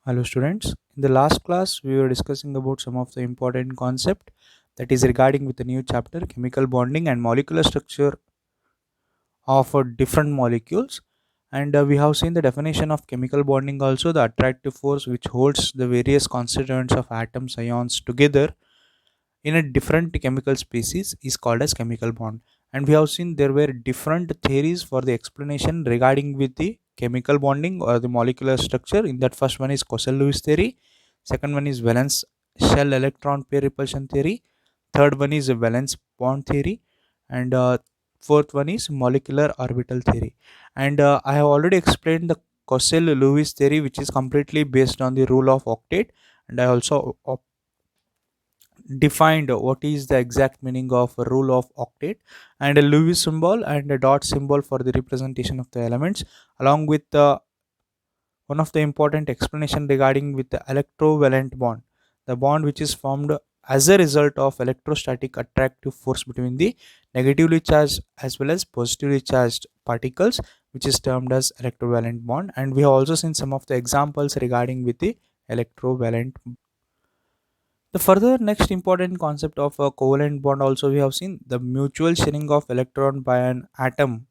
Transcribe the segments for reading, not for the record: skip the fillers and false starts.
Hello students. In the last class we were discussing about some of the important concept that is regarding with the new chapter chemical bonding and molecular structure of different molecules, and we have seen the definition of chemical bonding, also the attractive force which holds the various constituents of atoms ions together in a different chemical species is called as chemical bond. And we have seen there were different theories for the explanation regarding with the chemical bonding or the molecular structure. In that, first one is Cossel-Lewis theory, second one is valence shell electron pair repulsion theory, third one is valence bond theory, and fourth one is molecular orbital theory. And I have already explained the Cossel-Lewis theory, which is completely based on the rule of octet, and I also defined what is the exact meaning of a rule of octet and a Lewis symbol and a dot symbol for the representation of the elements, along with one of the important explanation regarding with the electrovalent bond, the bond which is formed as a result of electrostatic attractive force between the negatively charged as well as positively charged particles, which is termed as electrovalent bond. And we have also seen some of the examples regarding with the electrovalent. The further next important concept of a covalent bond, also we have seen the mutual sharing of electron by an atom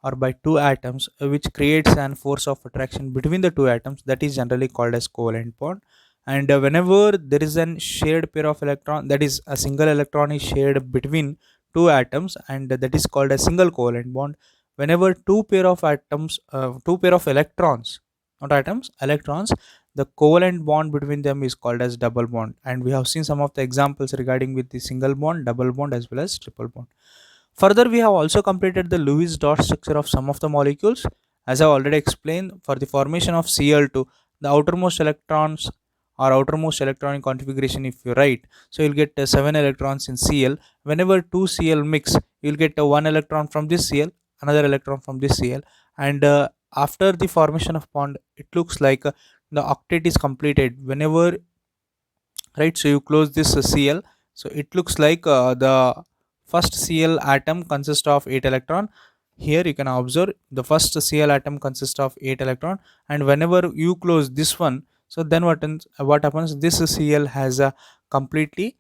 or by two atoms, which creates an force of attraction between the two atoms, that is generally called as covalent bond. And whenever there is an shared pair of electron, that is a single electron is shared between two atoms, and that is called a single covalent bond. Whenever two pair of electrons, not atoms, electrons, the covalent bond between them is called as double bond. And we have seen some of the examples regarding with the single bond, double bond, as well as triple bond. Further, we have also completed the Lewis dot structure of some of the molecules. As I already explained, for the formation of Cl2, the outermost electrons or outermost electronic configuration, if you write, so you'll get 7 electrons in Cl. Whenever two Cl mix, you'll get 1 electron from this Cl, another electron from this Cl, and after the formation of bond, it looks like the octet is completed. Whenever, right, so you close this Cl, so it looks like the first Cl atom consists of 8 electron. Here you can observe the first Cl atom consists of 8 electron, and whenever you close this one, so then what happens, this Cl has a completely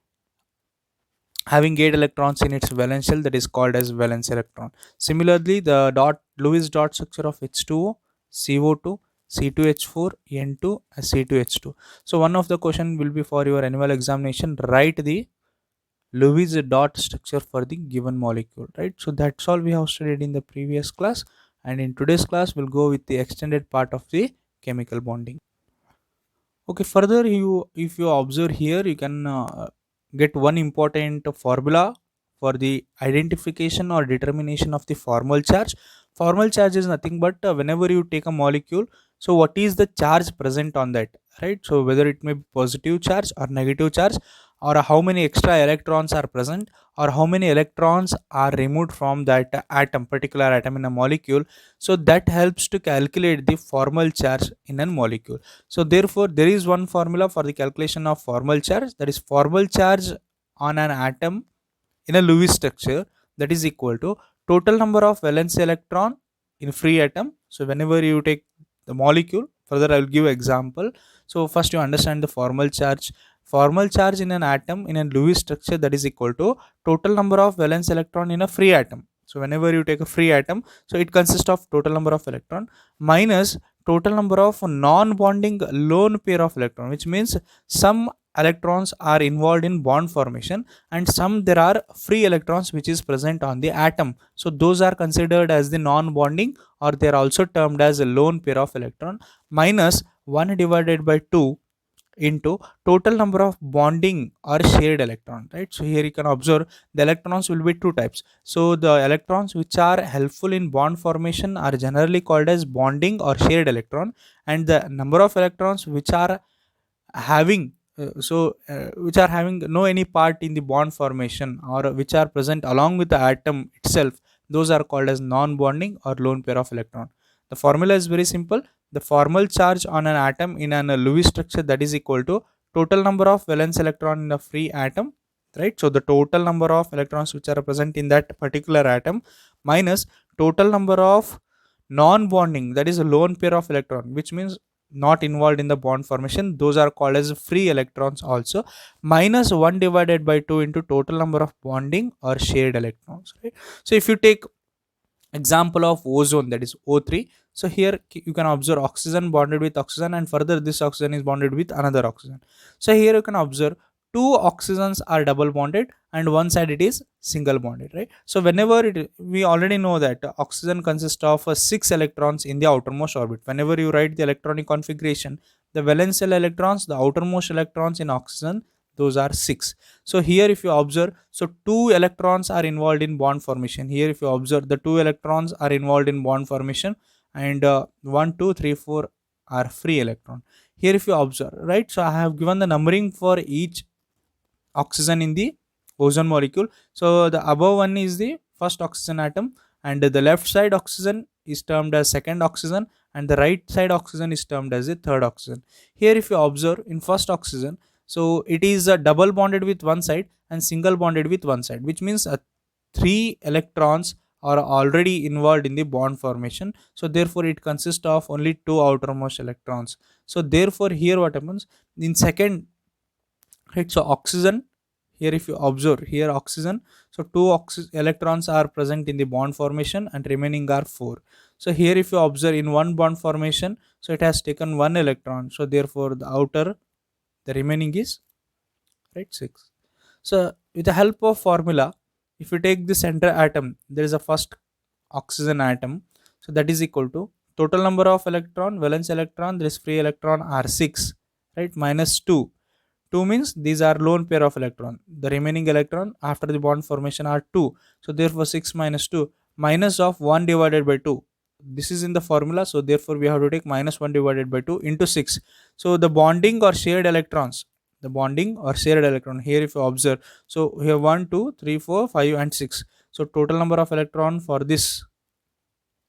having 8 electrons in its valence shell, that is called as valence electron. Similarly, the Lewis dot structure of H2O, CO2, C2H4, N2, C2H2. So one of the question will be for your annual examination, write the Lewis dot structure for the given molecule, right? So that's all we have studied in the previous class, and in today's class we'll go with the extended part of the chemical bonding. Okay, further, if you observe here, you can get one important formula for the identification or determination of the formal charge. Formal charge is nothing but whenever you take a molecule, so what is the charge present on that, right? So whether it may be positive charge or negative charge, or how many extra electrons are present, or how many electrons are removed from that particular atom in a molecule. So that helps to calculate the formal charge in a molecule. So therefore, there is one formula for the calculation of formal charge, that is formal charge on an atom in a Lewis structure, that is equal to total number of valence electron in free atom. So whenever you take the molecule, further I will give example. So first you understand the formal charge. Formal charge in an atom in a Lewis structure, that is equal to total number of valence electron in a free atom. So whenever you take a free atom, so it consists of total number of electron minus total number of non-bonding lone pair of electron, which means some electrons are involved in bond formation and some there are free electrons which is present on the atom. So those are considered as the non-bonding, or they are also termed as a lone pair of electron, minus 1 divided by 2 into total number of bonding or shared electron, right? So here you can observe the electrons will be two types. So the electrons which are helpful in bond formation are generally called as bonding or shared electron, and the number of electrons which are having which are having no any part in the bond formation, or which are present along with the atom itself, those are called as non-bonding or lone pair of electron. The formula is very simple. The formal charge on an atom in a Lewis structure, that is equal to total number of valence electron in a free atom, right? So the total number of electrons which are present in that particular atom minus total number of non-bonding, that is a lone pair of electron, which means not involved in the bond formation, those are called as free electrons also. Minus 1 divided by 2 into total number of bonding or shared electrons, right? So if you take example of ozone, that is O3, so here you can observe oxygen bonded with oxygen, and further this oxygen is bonded with another oxygen. So here you can observe two oxygens are double bonded and one side it is single bonded, right? So whenever we already know that oxygen consists of 6 electrons in the outermost orbit. Whenever you write the electronic configuration, the valence shell electrons, the outermost electrons in oxygen, those are 6. So here if you observe, so two electrons are involved in bond formation. Here if you observe, the two electrons are involved in bond formation, and 1 2 3 4 are free electron. Here if you observe, right, so I have given the numbering for each oxygen in the ozone molecule. So the above one is the first oxygen atom, and the left side oxygen is termed as second oxygen, and the right side oxygen is termed as the third oxygen. Here if you observe, in first oxygen, so it is double bonded with one side and single bonded with one side, which means three electrons are already involved in the bond formation. So therefore it consists of only two outermost electrons. So therefore here what happens in second, right, so oxygen, here if you observe here oxygen, so two electrons are present in the bond formation and remaining are four. So here if you observe in one bond formation, so it has taken one electron, so therefore the outer, the remaining is, right, 6. So with the help of formula, if you take the center atom, there is a first oxygen atom, so that is equal to total number of electron, valence electron, there is free electron are 6, right, minus 2. 2 means these are lone pair of electron. The remaining electron after the bond formation are 2. So therefore 6 minus 2 minus of 1 divided by 2. This is in the formula. So therefore we have to take minus 1 divided by 2 into 6. So the bonding or shared electrons, the bonding or shared electron here if you observe. So here 1, 2, 3, 4, 5 and 6. So total number of electron for this,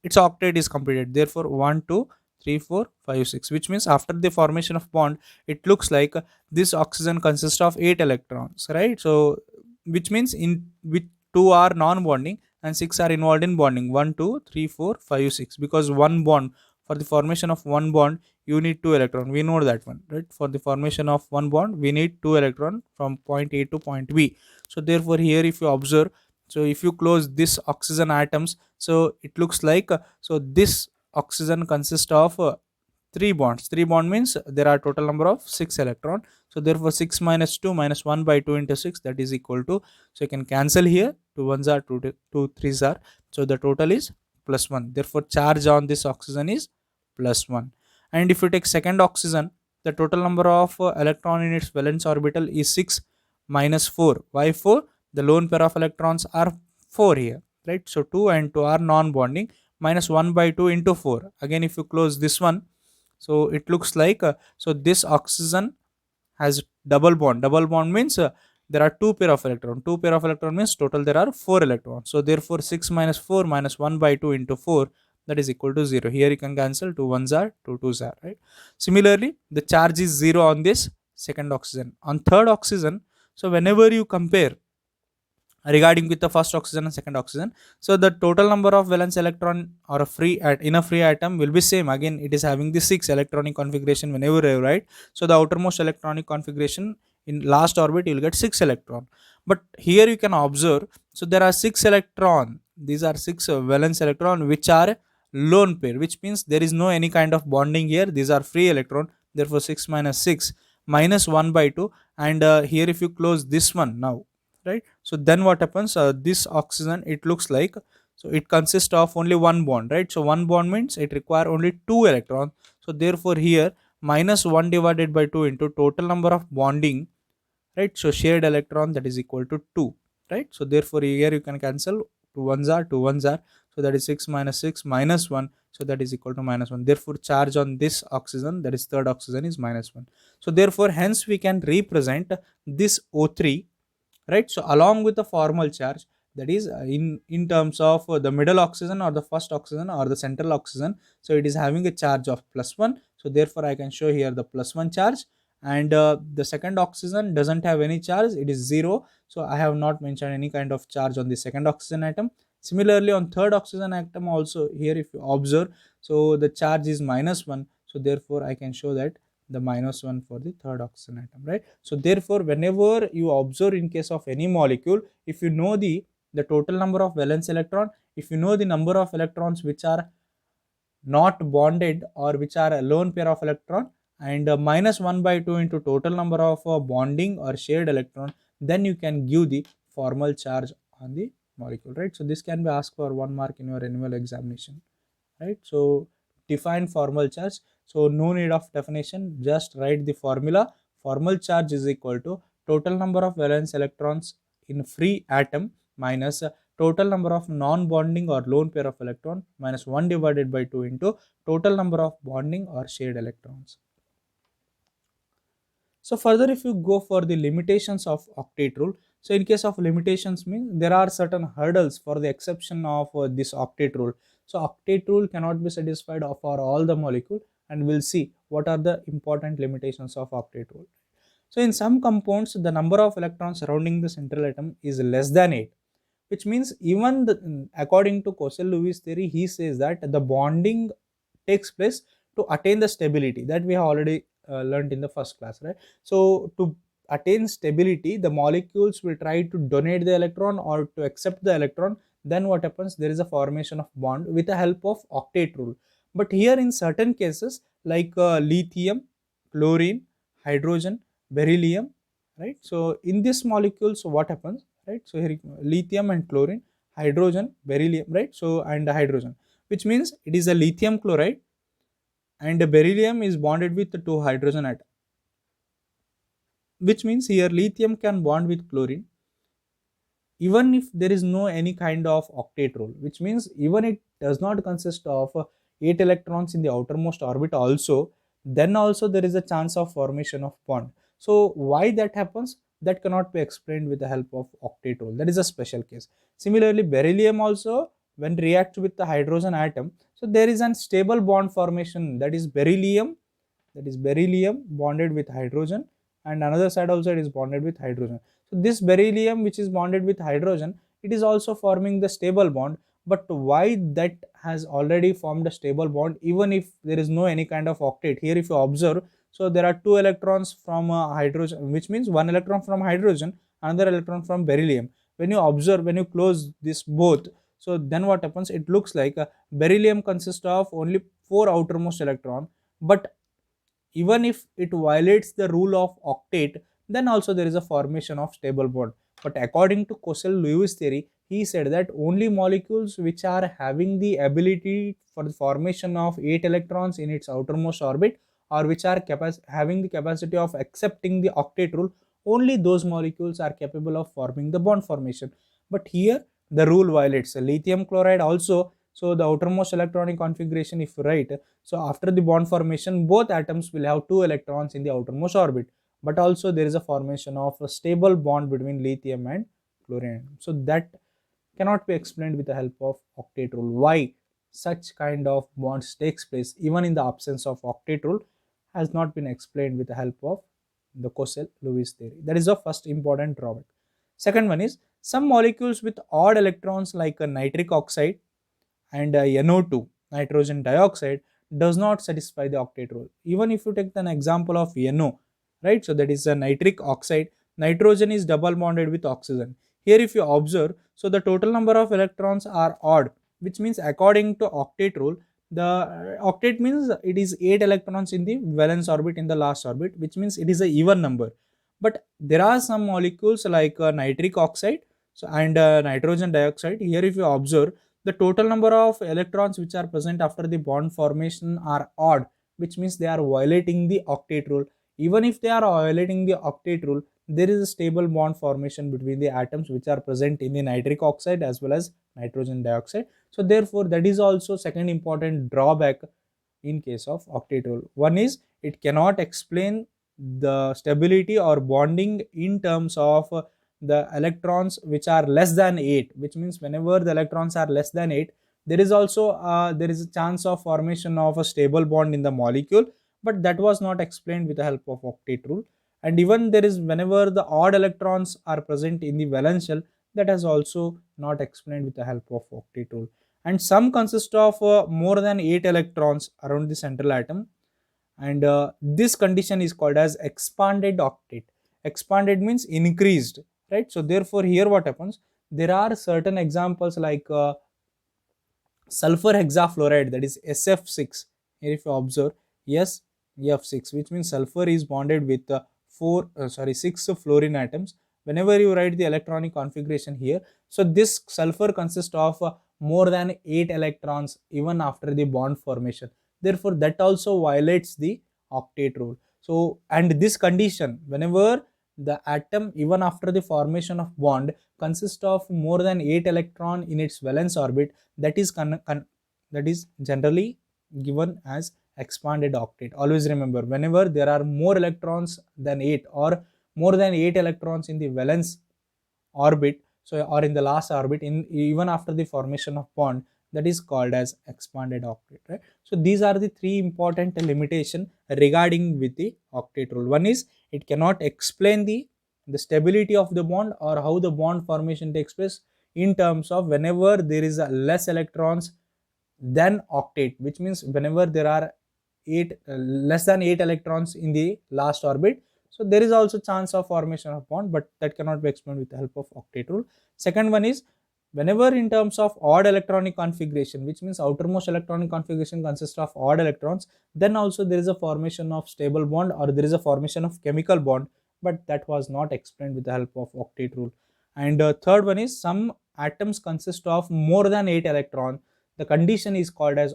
its octet is completed. Therefore 1 2 3 4 5 6, which means after the formation of bond it looks like this oxygen consists of 8 electrons, right? So which means in which 2 are non-bonding and 6 are involved in bonding, 1 2 3 4 5 6, because one bond, for the formation of one bond you need two electron, we know that one, right? For the formation of one bond we need two electron from point A to point B. So therefore here if you observe, so if you close this oxygen atoms, so it looks like so this oxygen consists of three bonds. Three bond means there are total number of 6 electron. So therefore 6 minus 2 minus 1 by 2 into 6, that is equal to, so you can cancel here, 2 ones are 2 threes are, so the total is plus 1. Therefore charge on this oxygen is plus 1. And if you take second oxygen, the total number of electron in its valence orbital is 6 minus 4. Why 4? The lone pair of electrons are 4 here, right? So 2 and 2 are non-bonding, minus 1 by 2 into 4. Again if you close this one, so it looks like so this oxygen has double bond. Double bond means there are two pair of electron. Two pair of electron means total there are 4 electrons. So therefore 6 minus 4 minus 1 by 2 into 4, that is equal to 0. Here you can cancel, 2 ones are, 2 twos are, right? Similarly the charge is 0 on this second oxygen. On third oxygen, so whenever you compare regarding with the first oxygen and second oxygen, so the total number of valence electron or a free in a free atom will be same. Again it is having the 6 electronic configuration whenever you write. So the outermost electronic configuration in last orbit you will get 6 electron, but here you can observe, so there are 6 electron, these are 6 valence electron which are lone pair, which means there is no any kind of bonding here, these are free electron. Therefore 6 minus 6 minus 1 by 2, and here if you close this one now, right, so then what happens, this oxygen it looks like, so it consists of only one bond, right? So one bond means it require only two electrons. So therefore here minus 1 divided by 2 into total number of bonding, right? So shared electron, that is equal to 2, right? So therefore here you can cancel, 2 ones are, 2 ones are, so that is 6 minus 6 minus 1, so that is equal to minus 1. Therefore charge on this oxygen, that is third oxygen, is minus 1. So therefore hence we can represent this O3, right? So along with the formal charge, that is in terms of the middle oxygen or the first oxygen or the central oxygen, so it is having a charge of plus 1. So therefore I can show here the plus 1 charge, and the second oxygen doesn't have any charge, it is 0. So I have not mentioned any kind of charge on the second oxygen atom. Similarly on third oxygen atom also, here if you observe, so the charge is minus 1. So therefore I can show that the -1 for the third oxygen atom, right? So therefore whenever you observe in case of any molecule, if you know the total number of valence electron, if you know the number of electrons which are not bonded or which are a lone pair of electron, and -1 by 2 into total number of bonding or shared electron, then you can give the formal charge on the molecule, right? So this can be asked for 1 mark in your annual examination, right? So define formal charge. So no need of definition, just write the formula. Formal charge is equal to total number of valence electrons in free atom minus total number of non-bonding or lone pair of electron minus 1 divided by 2 into total number of bonding or shared electrons. So further, if you go for the limitations of octet rule, so in case of limitations means there are certain hurdles for the exception of this octet rule. So octet rule cannot be satisfied for all the molecule, and we'll see what are the important limitations of octet rule. So in some compounds, the number of electrons surrounding the central atom is less than 8, which means even according to Kossel-Lewis theory, he says that the bonding takes place to attain the stability that we have already learned in the first class, right? So to attain stability, the molecules will try to donate the electron or to accept the electron. Then what happens? There is a formation of bond with the help of octet rule. But here in certain cases like lithium, chlorine, hydrogen, beryllium, right? So in this molecules, what happens, right? So here lithium and chlorine, hydrogen, beryllium, right? So and hydrogen, which means it is a lithium chloride, and the beryllium is bonded with the two hydrogen atom, which means here lithium can bond with chlorine even if there is no any kind of octet rule, which means even it does not consist of 8 electrons in the outermost orbit also, then also there is a chance of formation of bond. So why that happens, that cannot be explained with the help of octet rule. That is a special case. Similarly, beryllium also, when reacts with the hydrogen atom, so there is an stable bond formation, that is beryllium bonded with hydrogen, and another side also it is bonded with hydrogen. So this beryllium which is bonded with hydrogen, it is also forming the stable bond. But why that has already formed a stable bond even if there is no any kind of octet? Here if you observe, so there are two electrons from hydrogen, which means one electron from hydrogen, another electron from beryllium. When you observe, when you close this both, so then what happens, it looks like beryllium consists of only 4 outermost electron. But even if it violates the rule of octet, then also there is a formation of stable bond. But according to Kossel-Lewis theory, he said that only molecules which are having the ability for the formation of 8 electrons in its outermost orbit, or which are having the capacity of accepting the octet rule, only those molecules are capable of forming the bond formation. But here the rule violates. Lithium chloride also, so the outermost electronic configuration if you write, so after the bond formation, both atoms will have 2 electrons in the outermost orbit, but also there is a formation of a stable bond between lithium and chlorine. So that cannot be explained with the help of octet rule. Why such kind of bonds takes place even in the absence of octet rule has not been explained with the help of the Kossel-Lewis theory. That is the first important drawback. Second one is some molecules with odd electrons like a nitric oxide and NO2, nitrogen dioxide, does not satisfy the octet rule. Even if you take an example of NO, right? So that is a nitric oxide, nitrogen is double bonded with oxygen. Here if you observe, so the total number of electrons are odd, which means according to octet rule, the octet means it is 8 electrons in the valence orbit in the last orbit, which means it is a even number. But there are some molecules like nitric oxide, so and nitrogen dioxide. Here if you observe, the total number of electrons which are present after the bond formation are odd, which means they are violating the octet rule. Even if they are violating the octet rule, there is a stable bond formation between the atoms which are present in the nitric oxide as well as nitrogen dioxide. So therefore that is also second important drawback in case of octet rule. One is it cannot explain the stability or bonding in terms of the electrons which are less than 8, which means whenever the electrons are less than 8, there is also there is a chance of formation of a stable bond in the molecule, but that was not explained with the help of octet rule. And even there is whenever the odd electrons are present in the valence shell, that has also not explained with the help of octet rule. And some consist of more than 8 electrons around the central atom, and this condition is called as expanded octet. Expanded means increased, right? So therefore here what happens, there are certain examples like sulfur hexafluoride, that is SF6. Here if you observe, yes, F6, which means sulfur is bonded with 6 fluorine atoms. Whenever you write the electronic configuration here, so this sulfur consists of more than 8 electrons even after the bond formation. Therefore that also violates the octet rule. So, and this condition, whenever the atom even after the formation of bond consists of more than 8 electron in its valence orbit, that is generally given as expanded octet. Always remember, whenever there are more electrons than 8 or more than 8 electrons in the valence orbit, so or in the last orbit, in even after the formation of bond, that is called as expanded octet, right? So these are the three important limitation regarding with the octet rule. One is it cannot explain the stability of the bond or how the bond formation takes place in terms of whenever there is a less electrons than octet, which means whenever there are 8 less than 8 electrons in the last orbit, so there is also chance of formation of bond, but that cannot be explained with the help of octet rule. Second one is whenever in terms of odd electronic configuration, which means outermost electronic configuration consists of odd electrons, then also there is a formation of stable bond or there is a formation of chemical bond, but that was not explained with the help of octet rule. And third one is some atoms consist of more than 8 electrons. The condition is called as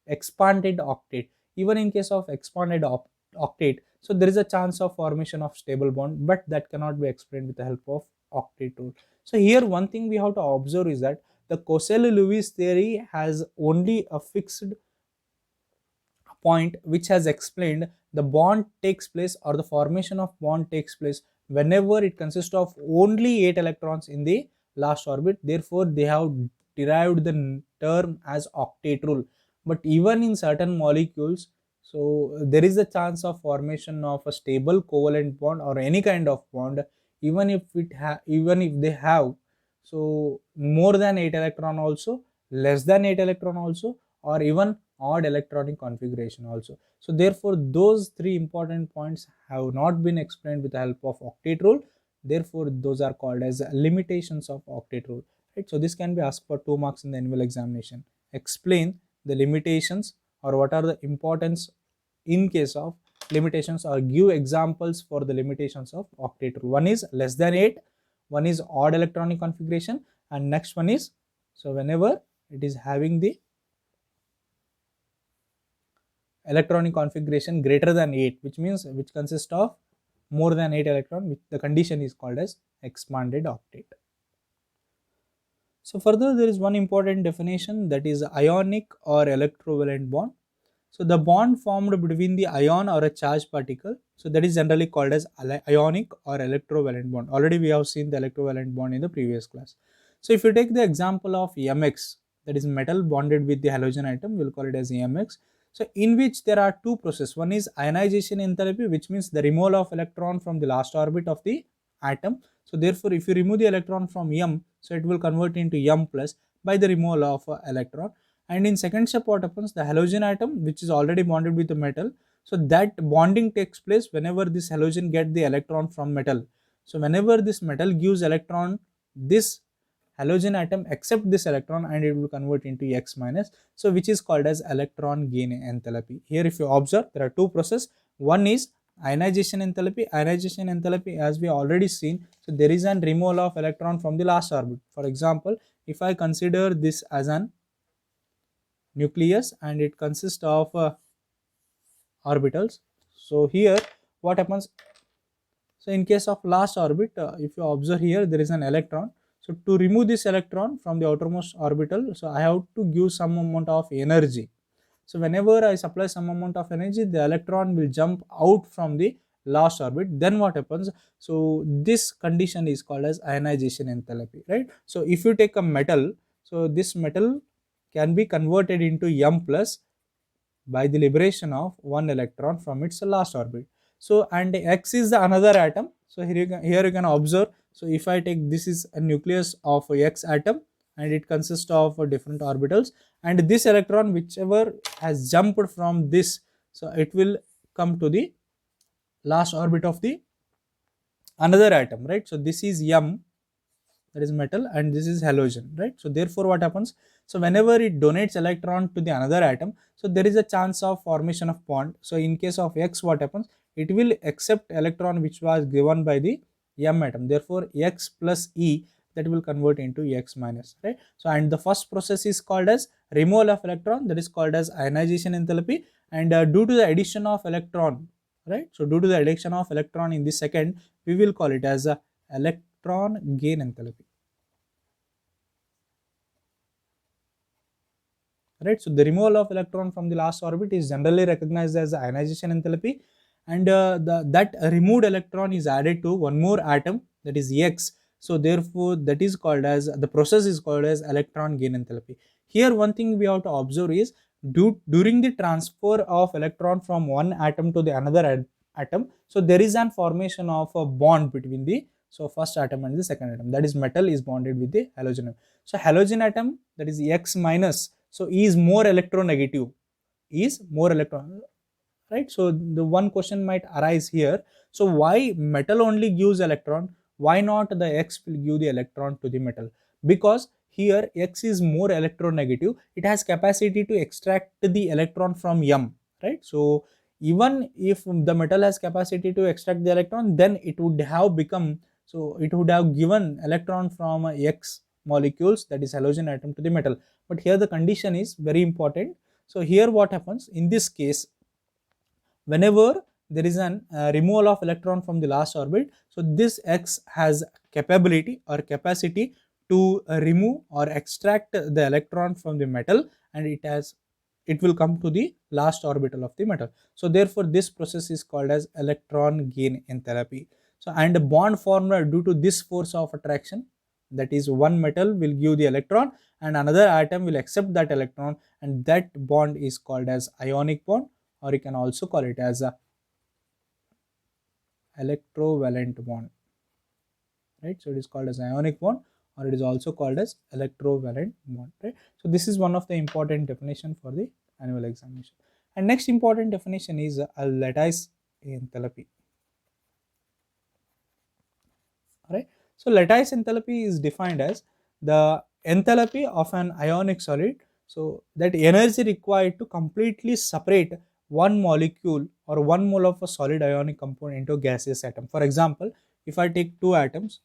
expanded octet. Even in case of expanded octet, so there is a chance of formation of stable bond, but that cannot be explained with the help of octet rule. So here one thing we have to observe is that the Kozel-Lewis theory has only a fixed point which has explained the bond takes place or the formation of bond takes place whenever it consists of only 8 electrons in the last orbit. Therefore they have derived the term as octet rule. But even in certain molecules, so there is a chance of formation of a stable covalent bond or any kind of bond, even if they have so more than 8 electron also, less than 8 electron also, or even odd electronic configuration also. So therefore those three important points have not been explained with the help of octet rule. Therefore those are called as limitations of octet rule, right? So this can be asked for 2 marks in the annual examination. Explain the limitations or what are the importance in case of limitations, or give examples for the limitations of octet rule. One is less than 8, one is odd electronic configuration, and next one is so whenever it is having the electronic configuration greater than 8, which means which consists of more than 8 electron, which the condition is called as expanded octet. So further there is one important definition, that is ionic or electrovalent bond. So the bond formed between the ion or a charged particle, so that is generally called as ionic or electrovalent bond. Already we have seen the electrovalent bond in the previous class. So if you take the example of MX, that is metal bonded with the halogen atom, we'll call it as MX. So in which there are two processes. One is ionization enthalpy, which means the removal of electron from the last orbit of the atom. So therefore if you remove the electron from M, so it will convert into M plus by the removal of electron. And in second step what happens, the halogen atom which is already bonded with the metal, so that bonding takes place whenever this halogen get the electron from metal. So whenever this metal gives electron, this halogen atom accept this electron and it will convert into X minus, so which is called as electron gain enthalpy. Here if you observe, there are two processes. One is ionization enthalpy. Ionization enthalpy, as we already seen, so there is an removal of electron from the last orbit. For example, if I consider this as an nucleus and it consists of orbitals, so here what happens, so in case of last orbit, if you observe here there is an electron. So to remove this electron from the outermost orbital, so I have to give some amount of energy. So whenever I supply some amount of energy, the electron will jump out from the last orbit. Then what happens, so this condition is called as ionization enthalpy, right? So if you take a metal, so this metal can be converted into M plus by the liberation of one electron from its last orbit. So and X is the another atom. So here you can observe. So if I take, this is a nucleus of X atom and it consists of different orbitals, and this electron whichever has jumped from this, so it will come to the last orbit of the another atom, right? So this is M, that is metal, and this is halogen, right? So therefore what happens, so whenever it donates electron to the another atom, so there is a chance of formation of bond. So in case of X, what happens, it will accept electron which was given by the M atom, therefore X plus E, that will convert into X minus, right? So and the first process is called as removal of electron, that is called as ionization enthalpy. And due to the addition of electron, right, so due to the addition of electron in the second, we will call it as a electron gain enthalpy, right? So the removal of electron from the last orbit is generally recognized as the ionization enthalpy, and that removed electron is added to one more atom, that is X. So therefore that is called as, the process is called as electron gain enthalpy. Here one thing we have to observe is, during the transfer of electron from one atom to the another atom, so there is an formation of a bond between the, so first atom and the second atom, that is metal is bonded with the halogen. So halogen atom, that is X minus, so E is more electronegative, is more electron, right? So the one question might arise here, so why metal only gives electron, why not the X will give the electron to the metal? Because here X is more electronegative, it has capacity to extract the electron from M, right? So even if the metal has capacity to extract the electron, then it would have become, so it would have given electron from X molecules, that is halogen atom, to the metal. But here the condition is very important. So here what happens in this case, whenever there is an removal of electron from the last orbit, so this X has capability or capacity to remove or extract the electron from the metal, and it will come to the last orbital of the metal. So therefore this process is called as electron gain enthalpy. So and a bond formed due to this force of attraction, that is one metal will give the electron and another atom will accept that electron, and that bond is called as ionic bond, or you can also call it as a electrovalent bond, right? So it is called as ionic bond, or it is also called as electrovalent bond, right? So this is one of the important definition for the annual examination. And next important definition is a lattice enthalpy, right? So lattice enthalpy is defined as the enthalpy of an ionic solid, so that energy required to completely separate one molecule or one mole of a solid ionic component into a gaseous atom. For example, if I take two atoms,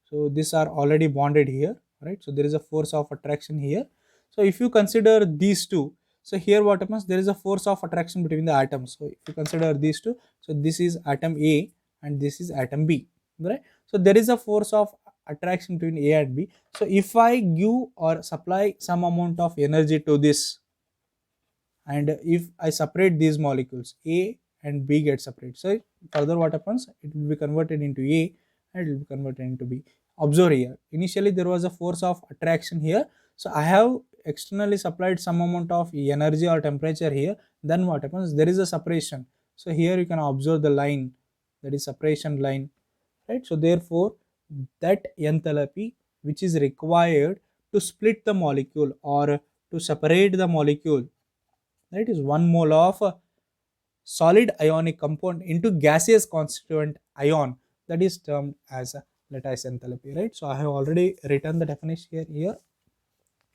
so these are already bonded here, right? So there is a force of attraction here. So if you consider these two, so here what happens, there is a force of attraction between the atoms. So if you consider these two, so this is atom A and this is atom B, right? So there is a force of attraction between A and B. So if I give or supply some amount of energy to this, and if I separate these molecules, A and B get separated, so further what happens, it will be converted into A and it will be converted into B. Observe here, initially there was a force of attraction here, so I have externally supplied some amount of energy or temperature here, then what happens, there is a separation. So here you can observe the line, that is separation line, right? So therefore that enthalpy which is required to split the molecule or to separate the molecule, right, is 1 mole of a solid ionic compound into gaseous constituent ion, that is termed as a lattice enthalpy, right? So I have already written the definition here.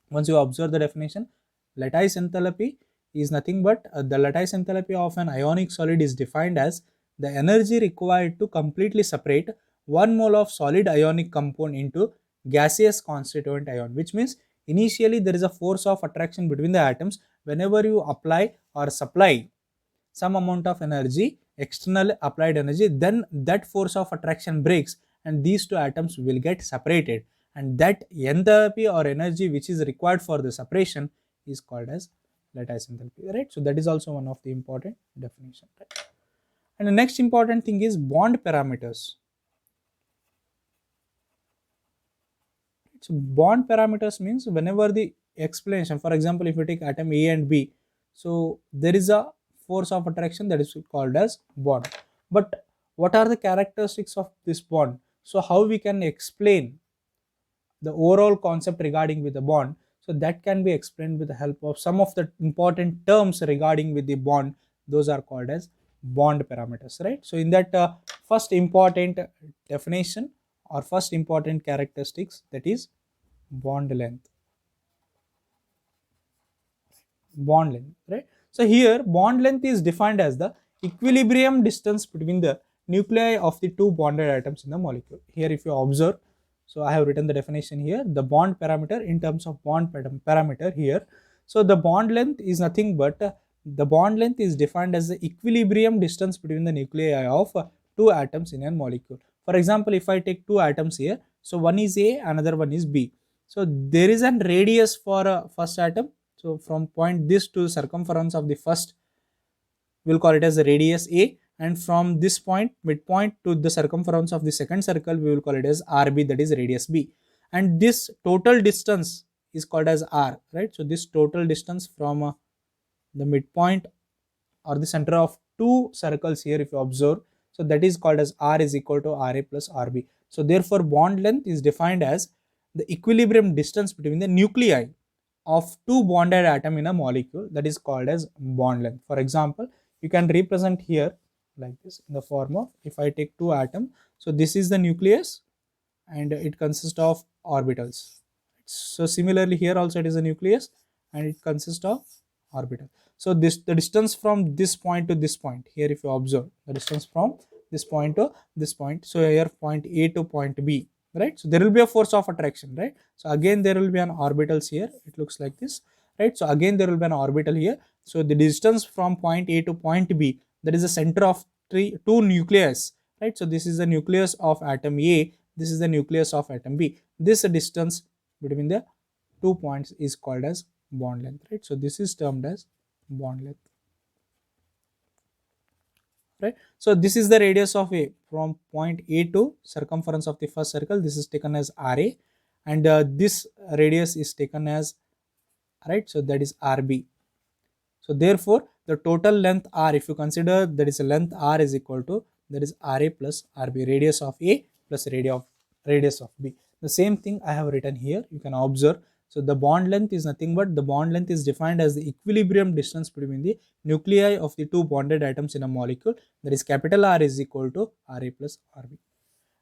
Once you observe the definition, lattice enthalpy is nothing but the lattice enthalpy of an ionic solid is defined as the energy required to completely separate 1 mole of solid ionic compound into gaseous constituent ion, which means initially there is a force of attraction between the atoms. Whenever you apply or supply some amount of energy, external applied energy, then that force of attraction breaks and these two atoms will get separated, and that enthalpy or energy which is required for the separation is called as lattice enthalpy, right? So that is also one of the important definition, right? And the next important thing is bond parameters. So bond parameters means whenever the explanation, for example, if you take atom A and B, so there is a force of attraction that is called as bond. But what are the characteristics of this bond? So how we can explain the overall concept regarding with the bond? So that can be explained with the help of some of the important terms regarding with the bond. Those are called as bond parameters, right? So in that first important definition or first important characteristics, that is bond length. Bond length, right? So here bond length is defined as the equilibrium distance between the nuclei of the two bonded atoms in the molecule. Here if you observe, so I have written the definition here, the bond parameter in terms of bond parameter here. So the bond length is nothing but the bond length is defined as the equilibrium distance between the nuclei of two atoms in a molecule. For example, if I take two atoms here, so one is A, another one is B. So there is a radius for first atom. So from point this to circumference of the first, we'll call it as the radius A, and from this point, midpoint, to the circumference of the second circle, we will call it as RB, that is radius B. And this total distance is called as R, right? So this total distance from the midpoint or the center of two circles here, if you observe, so that is called as R is equal to RA plus RB. So therefore bond length is defined as the equilibrium distance between the nuclei of two bonded atom in a molecule, that is called as bond length. For example, you can represent here like this in the form of, if I take two atom, so this is the nucleus and it consists of orbitals. So similarly here also it is a nucleus and it consists of orbital. So this, the distance from this point to this point, here if you observe the distance from this point to this point, so here point A to point B, right? So there will be a force of attraction, right? So again there will be an orbitals here, it looks like this, right? So again there will be an orbital here. So the distance from point A to point B, that is the center of two nucleus, right? So this is the nucleus of atom A, this is the nucleus of atom B. This distance between the 2 points is called as bond length, right? So this is termed as bond length, right? So this is the radius of A from point A to circumference of the first circle. This is taken as RA, and this radius is taken as, right? So that is RB. So therefore the total length R, if you consider that is a length R is equal to, that is RA plus RB, radius of A plus radius of B. The same thing I have written here, you can observe. So the bond length is nothing but, the bond length is defined as the equilibrium distance between the nuclei of the two bonded atoms in a molecule, that is capital R is equal to RA plus RB.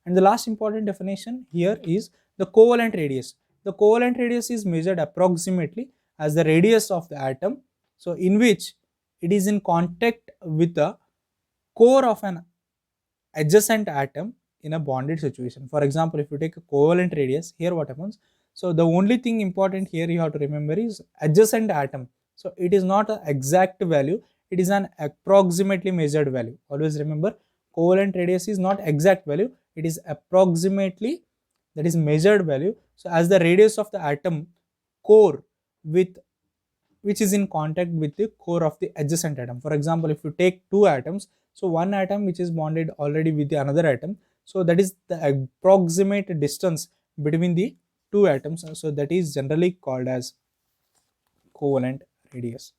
And the last important definition here is the covalent radius. The covalent radius is measured approximately as the radius of the atom, so in which it is in contact with the core of an adjacent atom in a bonded situation. For example, if you take a covalent radius, here what happens? So the only thing important here you have to remember is adjacent atom. So it is not an exact value, it is an approximately measured value. Always remember, covalent radius is not exact value, it is approximately, that is measured value. So as the radius of the atom core with which is in contact with the core of the adjacent atom. For example, if you take two atoms, so one atom which is bonded already with the another atom, so that is the approximate distance between the two atoms, so that is generally called as covalent radius.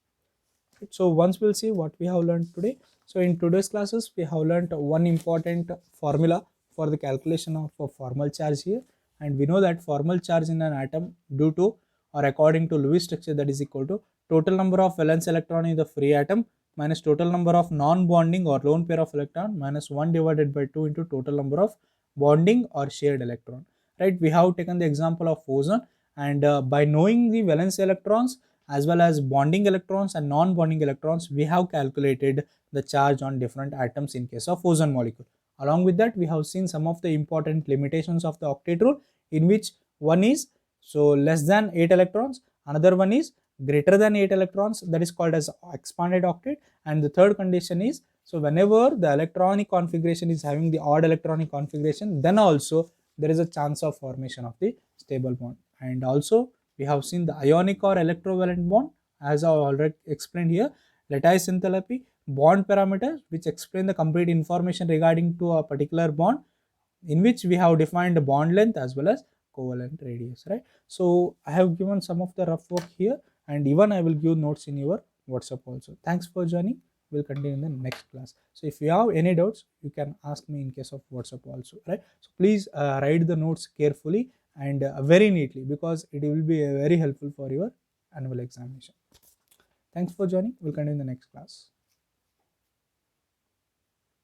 So once we'll see what we have learned today. So in today's classes we have learned one important formula for the calculation of a formal charge here, and we know that formal charge in an atom due to or according to Lewis structure, that is equal to total number of valence electron in the free atom minus total number of non-bonding or lone pair of electron minus 1 divided by 2 into total number of bonding or shared electron, right? We have taken the example of ozone, and by knowing the valence electrons as well as bonding electrons and non-bonding electrons, we have calculated the charge on different atoms in case of ozone molecule. Along with that, we have seen some of the important limitations of the octet rule, in which one is so less than 8 electrons, another one is greater than 8 electrons, that is called as expanded octet, and the third condition is, so whenever the electronic configuration is having the odd electronic configuration, then also there is a chance of formation of the stable bond. And also we have seen the ionic or electrovalent bond, as I already explained here, lattice enthalpy, bond parameters which explain the complete information regarding to a particular bond, in which we have defined the bond length as well as covalent radius, right? So I have given some of the rough work here, and even I will give notes in your WhatsApp also. Thanks for joining. We'll continue in the next class. So if you have any doubts, you can ask me in case of WhatsApp also, right? So please write the notes carefully and very neatly, because it will be very helpful for your annual examination. Thanks for joining. We'll continue in the next class.